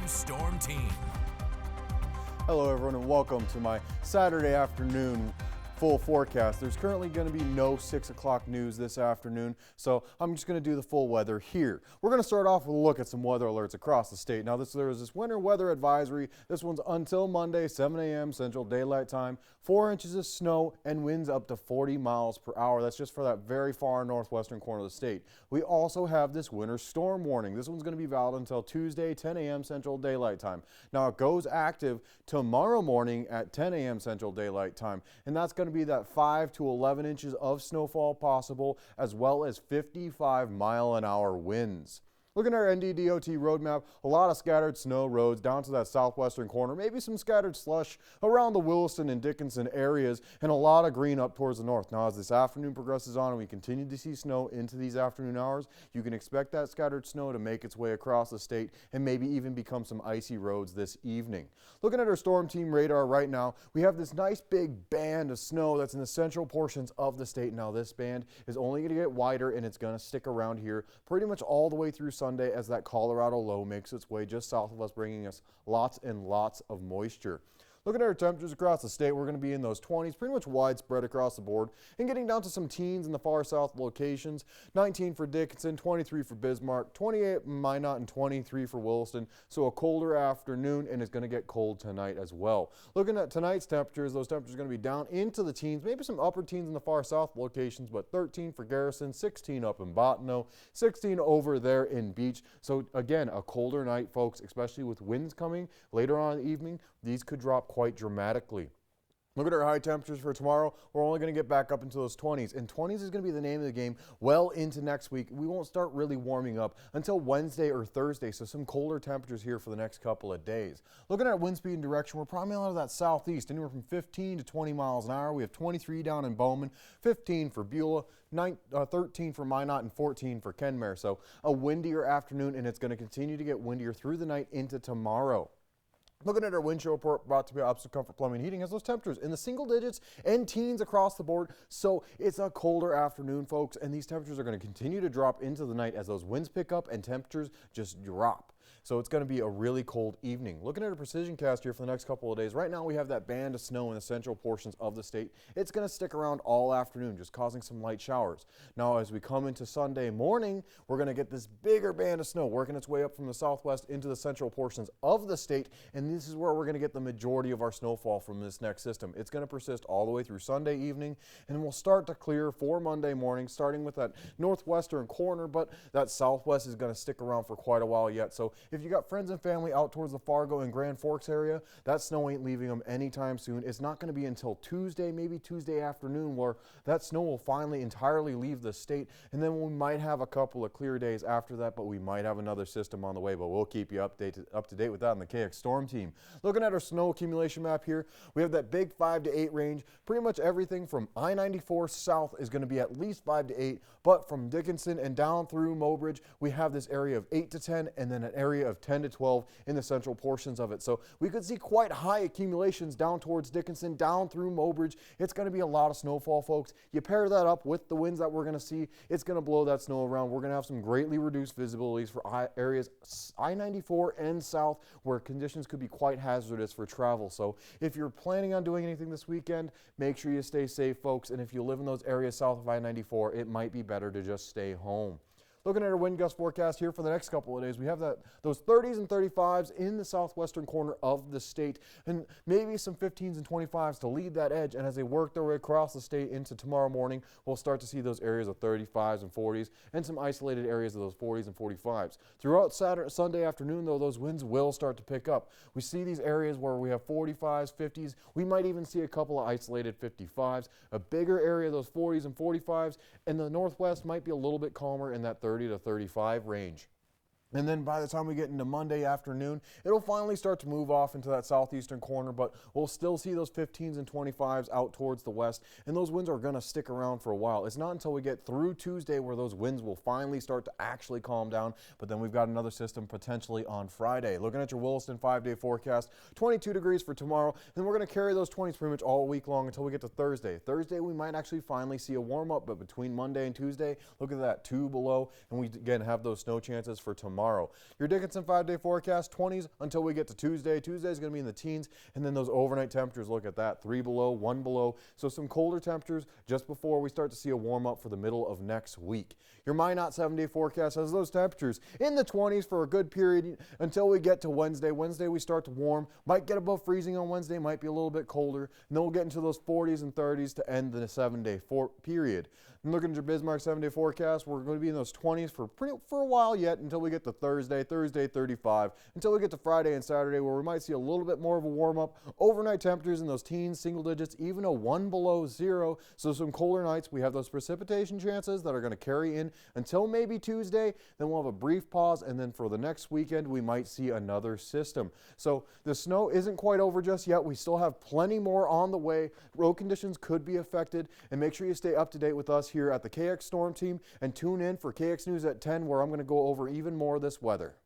Storm Team. Hello everyone and welcome to my Saturday afternoon full forecast. There's currently going to be no 6 o'clock news this afternoon, so I'm just going to do the full weather here. We're going to start off with a look at some weather alerts across the state. Now there is this winter weather advisory. This one's until Monday, 7 a.m. Central Daylight Time. 4 inches of snow and winds up to 40 miles per hour. That's just for that very far northwestern corner of the state. We also have this winter storm warning. This one's going to be valid until Tuesday, 10 a.m. Central Daylight Time. Now it goes active tomorrow morning at 10 a.m. Central Daylight Time, and that's going to be that 5 to 11 inches of snowfall possible, as well as 55-mile-an-hour winds. Looking at our NDDOT roadmap, a lot of scattered snow roads down to that southwestern corner, maybe some scattered slush around the Williston and Dickinson areas, and a lot of green up towards the north. Now, as this afternoon progresses on and we continue to see snow into these afternoon hours, you can expect that scattered snow to make its way across the state and maybe even become some icy roads this evening. Looking at our storm team radar right now, we have this nice big band of snow that's in the central portions of the state. Now, this band is only going to get wider and it's going to stick around here pretty much all the way through Sunday as that Colorado low makes its way just south of us, bringing us lots and lots of moisture. Looking at our temperatures across the state, we're going to be in those 20s, pretty much widespread across the board, and getting down to some teens in the far south locations. 19 for Dickinson, 23 for Bismarck, 28 in Minot, and 23 for Williston. So a colder afternoon, and it's going to get cold tonight as well. Looking at tonight's temperatures, those temperatures are going to be down into the teens, maybe some upper teens in the far south locations, but 13 for Garrison, 16 up in Bottineau, 16 over there in Beach. So again, a colder night, folks, especially with winds coming later on in the evening. These could drop quite dramatically. Look at our high temperatures for tomorrow. We're only going to get back up into those 20s, and 20s is going to be the name of the game well into next week. We won't start really warming up until Wednesday or Thursday, so some colder temperatures here for the next couple of days. Looking at wind speed and direction, we're primarily out of that southeast, anywhere from 15 to 20 miles an hour. We have 23 down in Bowman, 15 for Beulah, 13 for Minot, and 14 for Kenmare. So a windier afternoon, and it's going to continue to get windier through the night into tomorrow. Looking at our wind chill report brought to you by Absolute Comfort Plumbing and Heating, has those temperatures in the single digits and teens across the board. So it's a colder afternoon, folks, and these temperatures are going to continue to drop into the night as those winds pick up and temperatures just drop. So it's going to be a really cold evening. Looking at a precision cast here for the next couple of days, right now we have that band of snow in the central portions of the state. It's going to stick around all afternoon, just causing some light showers. Now, as we come into Sunday morning, we're going to get this bigger band of snow working its way up from the southwest into the central portions of the state, and this is where we're going to get the majority of our snowfall from this next system. It's going to persist all the way through Sunday evening, and we'll start to clear for Monday morning, starting with that northwestern corner, but that southwest is going to stick around for quite a while yet. So if you got friends and family out towards the Fargo and Grand Forks area, that snow ain't leaving them anytime soon. It's not going to be until Tuesday, maybe Tuesday afternoon, where that snow will finally entirely leave the state, and then we might have a couple of clear days after that, but we might have another system on the way, but we'll keep you up to date with that on the KX Storm Team. Looking at our snow accumulation map here, we have that big 5 to 8 range. Pretty much everything from I-94 south is going to be at least 5 to 8, but from Dickinson and down through Mobridge, we have this area of 8 to 10 and then an area of 10 to 12 in the central portions of it. So we could see quite high accumulations down towards Dickinson, down through Mobridge. It's going to be a lot of snowfall, folks. You pair that up with the winds that we're going to see, it's going to blow that snow around. We're going to have some greatly reduced visibilities for areas I-94 and south where conditions could be quite hazardous for travel. So if you're planning on doing anything this weekend, make sure you stay safe, folks. And if you live in those areas south of I-94, it might be better to just stay home. Looking at our wind gust forecast here for the next couple of days, we have those 30s and 35s in the southwestern corner of the state, and maybe some 15s and 25s to lead that edge. And as they work their way across the state into tomorrow morning, we'll start to see those areas of 35s and 40s and some isolated areas of those 40s and 45s. Throughout Sunday afternoon, though, those winds will start to pick up. We see these areas where we have 45s, 50s. We might even see a couple of isolated 55s, a bigger area of those 40s and 45s, and the northwest might be a little bit calmer in that 30 to 35 range. And then by the time we get into Monday afternoon, it'll finally start to move off into that southeastern corner, but we'll still see those 15s and 25s out towards the west, and those winds are going to stick around for a while. It's not until we get through Tuesday where those winds will finally start to actually calm down, but then we've got another system potentially on Friday. Looking at your Williston 5-day forecast, 22 degrees for tomorrow, and we're going to carry those 20s pretty much all week long until we get to Thursday. Thursday, we might actually finally see a warm-up, but between Monday and Tuesday, look at that, 2 below, and we again have those snow chances for tomorrow tomorrow. Your Dickinson 5-day forecast, 20s until we get to Tuesday. Tuesday is going to be in the teens, and then those overnight temperatures, look at that, 3 below, 1 below. So some colder temperatures just before we start to see a warm up for the middle of next week. Your Minot 7-day forecast has those temperatures in the 20s for a good period until we get to Wednesday. Wednesday we start to warm, might get above freezing on Wednesday, might be a little bit colder, and then we'll get into those 40s and 30s to end the 7-day period. And looking at your Bismarck 7-day forecast, we're going to be in those 20s for a while yet until we get to Thursday 35, until we get to Friday and Saturday where we might see a little bit more of a warm up. Overnight temperatures in those teens, single digits, even a 1 below 0. So some colder nights. We have those precipitation chances that are going to carry in until maybe Tuesday. Then we'll have a brief pause, and then for the next weekend we might see another system. So the snow isn't quite over just yet. We still have plenty more on the way. Road conditions could be affected, and make sure you stay up to date with us here at the KX Storm Team and tune in for KX News at 10 where I'm going to go over even more of this weather.